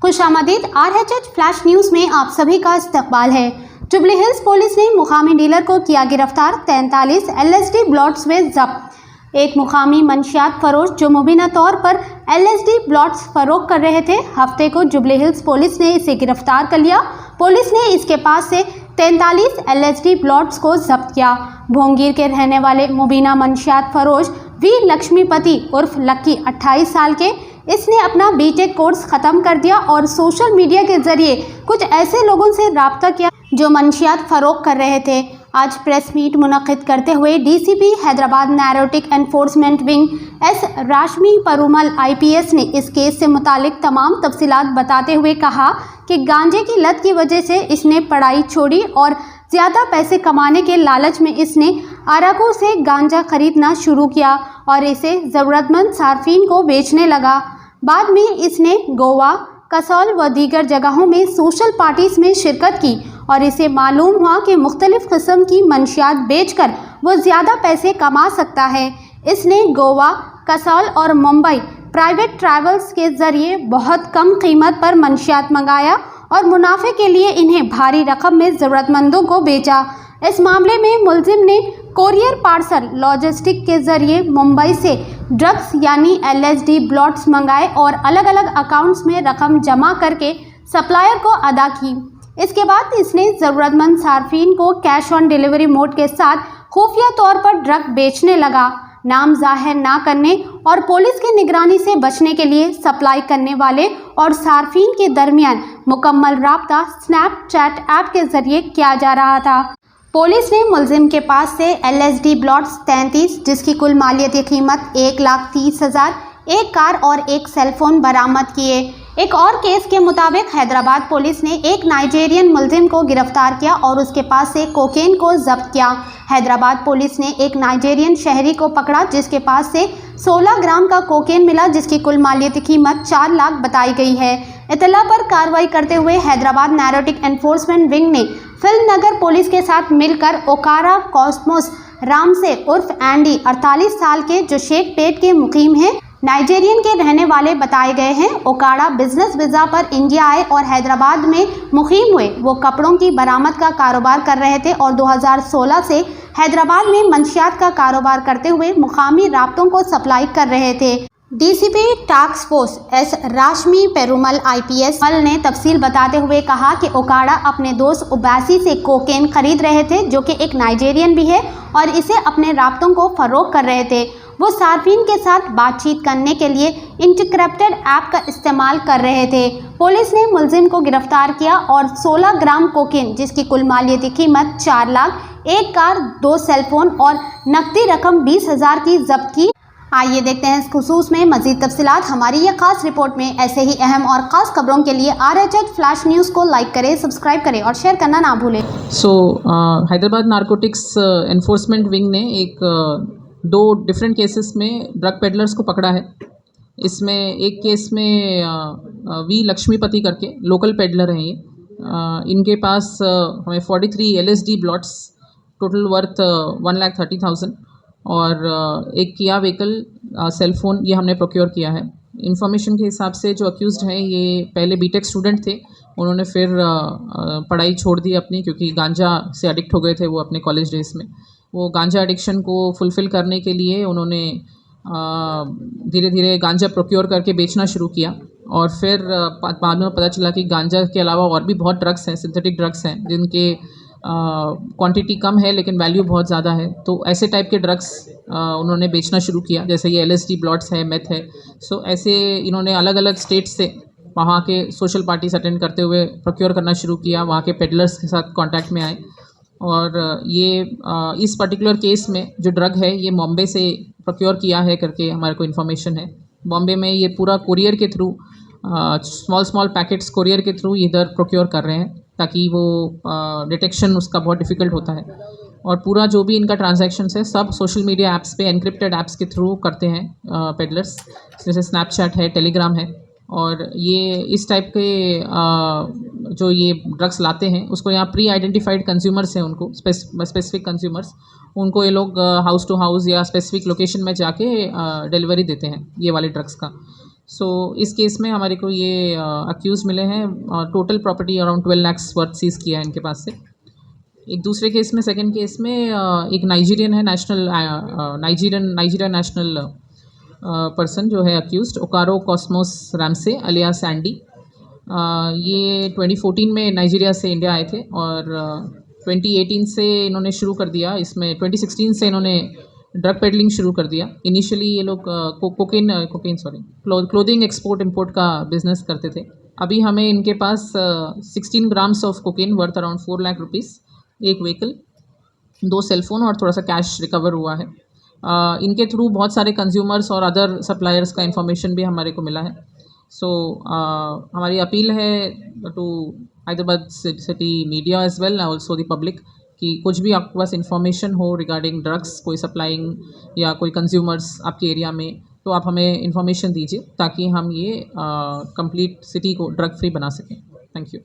खुशामदीद RHH flash news में आप सभी का इस्तकबाल है। जुबली हिल्स पुलिस ने मुकामी डीलर को किया गिरफ्तार। 43 LSD ब्लॉट्स में जब्त। एक मुकामी मंशियात फरोश जो मुबीना तौर पर LSD ब्लॉट्स फरोख्त कर रहे थे, हफ्ते को जुबली हिल्स पुलिस ने इसे गिरफ्तार कर लिया। पुलिस ने इसके पास से 43 LSD ब्लॉट्स को जब्त किया। भोंगीर के रहने वाले मुबीना मंशियात फरोश वी लक्ष्मीपति उर्फ लक्की 28 साल के, इसने अपना बीटेक कोर्स ख़त्म कर दिया और सोशल मीडिया के ज़रिए कुछ ऐसे लोगों से रब्ता किया जो मंशियात फ़रोख्त कर रहे थे। आज प्रेस मीट मुनक़िद करते हुए DCP Hyderabad narcotic enforcement wing S Rashmi Perumal IPS ने इस केस से मुतालिक तमाम तफसीलात बताते हुए कहा कि गांजे की लत की वजह से इसने पढ़ाई छोड़ी और ज़्यादा पैसे कमाने के लालच में इसने अराकू से गांजा खरीदना शुरू किया और इसे ज़रूरतमंद सार्फिन को बेचने लगा। बाद में इसने गोवा, कसौल व दीगर जगहों में सोशल पार्टीज़ में शिरकत की और इसे मालूम हुआ कि मुख्तलिफ़ किस्म की मंशियात बेचकर वो ज़्यादा पैसे कमा सकता है। इसने गोवा, कसौल और मुंबई प्राइवेट ट्रैवल्स के ज़रिए बहुत कम कीमत पर मंशियात मंगाया और मुनाफे के लिए इन्हें भारी रकम में ज़रूरतमंदों को बेचा। इस मामले में मुलजिम ने कोरियर पार्सल लॉजिस्टिक के ज़रिए मुंबई से ड्रग्स यानी LSD ब्लॉट्स मंगाए और अलग अलग अकाउंट्स में रकम जमा करके सप्लायर को अदा की। इसके बाद इसने ज़रूरतमंद सार्फिन को कैश ऑन डिलीवरी मोड के साथ खुफिया तौर पर ड्रग बेचने लगा। नाम जाहिर ना करने और पुलिस की निगरानी से बचने के लिए सप्लाई करने वाले और सार्फिन के दरमियान मुकम्मल राब्ता स्नैपचैट ऐप के ज़रिए किया जा रहा था। पुलिस ने मुलजिम के पास से LSD ब्लॉट्स 33 जिसकी कुल मालियती कीमत 1,30,000, एक कार और एक सेलफोन बरामद किए। एक और केस के मुताबिक हैदराबाद पुलिस ने एक नाइजेरियन मुलजिम को गिरफ्तार किया और उसके पास से कोकेन को जब्त किया। हैदराबाद पुलिस ने एक नाइजेरियन शहरी को पकड़ा जिसके पास से 16 ग्राम का कोकेन मिला जिसकी कुल मालियती कीमत 4 लाख बताई गई है। इतला पर कार्रवाई करते हुए हैदराबाद नैरोटिक एनफोर्समेंट विंग ने फिल्म नगर पुलिस के साथ मिलकर ओकारा कॉस्मोस रामसे उर्फ एंडी 48 साल के जो शेख पेट के मुकीम हैं, नाइजेरियन के रहने वाले बताए गए हैं। ओकाड़ा बिजनेस वीज़ा पर इंडिया आए और हैदराबाद में मुकीम हुए। वो कपड़ों की बरामद का कारोबार कर रहे थे और 2016 से हैदराबाद में मंशियात का कारोबार करते हुए मुकामी राब्तों को सप्लाई कर रहे थे। DCP task force S Rashmi Perumal IPS ने तफसील बताते हुए कहा कि ओकाड़ा अपने दोस्त उबासी से कोकेन खरीद रहे थे जो कि एक नाइजेरियन भी है और इसे अपने राब्तों को फ़रोख्त कर रहे थे। वो सार्फिन के साथ बातचीत करने के लिए इंटीग्रेटेड ऐप का इस्तेमाल कर रहे थे। पुलिस ने मुलजिम को गिरफ्तार किया और 16 ग्राम कोकेन जिसकी कुल मालियती कीमत 4 लाख, एक कार, 2 सेलफोन और नकदी रकम 20,000 की जब्त की। आइए देखते हैं इस खुसूस में मज़ीद तफसीलात हमारी ये खास रिपोर्ट में। ऐसे ही अहम और ख़ास खबरों के लिए RHH फ्लैश न्यूज़ को लाइक करें, सब्सक्राइब करें और शेयर करना ना भूलें। हैदराबाद नारकोटिक्स एनफोर्समेंट विंग ने दो डिफरेंट केसेस में ड्रग पेडलर्स को पकड़ा है। इसमें एक केस में वी लक्ष्मीपति करके लोकल पेडलर हैं ये। इनके पास हमें 43 LSD ब्लॉट्स टोटल वर्थ 1,30,000 और एक किया व्हीकल सेलफोन ये हमने प्रोक्योर किया है। इन्फॉर्मेशन के हिसाब से जो अक्यूज़्ड हैं ये पहले बीटेक स्टूडेंट थे, उन्होंने फिर पढ़ाई छोड़ दी अपनी क्योंकि गांजा से एडिक्ट हो गए थे वो अपने कॉलेज डेज़ में। वो गांजा एडिक्शन को फुलफ़िल करने के लिए उन्होंने धीरे धीरे गांजा प्रोक्योर करके बेचना शुरू किया और फिर बाद में पता चला कि गांजा के अलावा और भी बहुत ड्रग्स हैं, सिंथेटिक ड्रग्स हैं जिनके क्वांटिटी कम है लेकिन वैल्यू बहुत ज़्यादा है। तो ऐसे टाइप के ड्रग्स उन्होंने बेचना शुरू किया, जैसे ये LSD ब्लॉट्स है, मेथ है। सो ऐसे इन्होंने अलग अलग स्टेट से वहाँ के सोशल पार्टीज अटेंड करते हुए प्रोक्योर करना शुरू किया, वहाँ के पेडलर्स के साथ कांटेक्ट में आए और ये इस पर्टिकुलर केस में जो ड्रग है ये बॉम्बे से प्रोक्योर किया है करके हमारे को इन्फॉर्मेशन है। बॉम्बे में ये पूरा कुरियर के थ्रू स्मॉल पैकेट्स कुरियर के थ्रू इधर प्रोक्योर कर रहे हैं ताकि वो डिटेक्शन उसका बहुत डिफ़िकल्ट होता है। और पूरा जो भी इनका ट्रांजैक्शंस है सब सोशल मीडिया ऐप्स पे एनक्रिप्टेड ऐप्स के थ्रू करते हैं पेडलर्स, जैसे स्नैपचैट है, टेलीग्राम है। और ये इस टाइप के जो ये ड्रग्स लाते हैं उसको यहाँ प्री आइडेंटिफाइड कंज्यूमर्स हैं, उनको स्पेसिफिक कंज्यूमर्स, उनको ये लोग हाउस टू हाउस या स्पेसिफिक लोकेशन में जाके डिलीवरी देते हैं ये वाले ड्रग्स का। सो इस केस में हमारे को ये अक्यूज़ मिले हैं, total property around 12 lakhs worth seized किया है इनके पास से। एक दूसरे केस में, सेकंड केस में एक नाइजीरियन है, नाइजीरिया नेशनल पर्सन जो है accused, Okaro Cosmos Ramsay alias Sandy. ये 2014 में नाइजीरिया से इंडिया आए थे और 2018 से इन्होंने शुरू कर दिया, इसमें 2016 से इन्होंने ड्रग पेडलिंग शुरू कर दिया। इनिशियली ये लोग क्लोथिंग एक्सपोर्ट इंपोर्ट का बिजनेस करते थे। अभी हमें इनके पास 16 grams of cocaine worth around 4 lakh rupees, एक व्हीकल, 2 सेलफोन और थोड़ा सा कैश रिकवर हुआ है। इनके थ्रू बहुत सारे कंज्यूमर्स और अदर सप्लायर्स का इन्फॉर्मेशन भी हमारे को मिला है। सो हमारी अपील है to Hyderabad city media as well, also the public, कि कुछ भी आपके पास इन्फॉर्मेशन हो रिगार्डिंग ड्रग्स, कोई सप्लाइंग या कोई कंज्यूमर्स आपके एरिया में, तो आप हमें इन्फॉर्मेशन दीजिए ताकि हम ये कंप्लीट सिटी को ड्रग फ्री बना सकें। Thank you.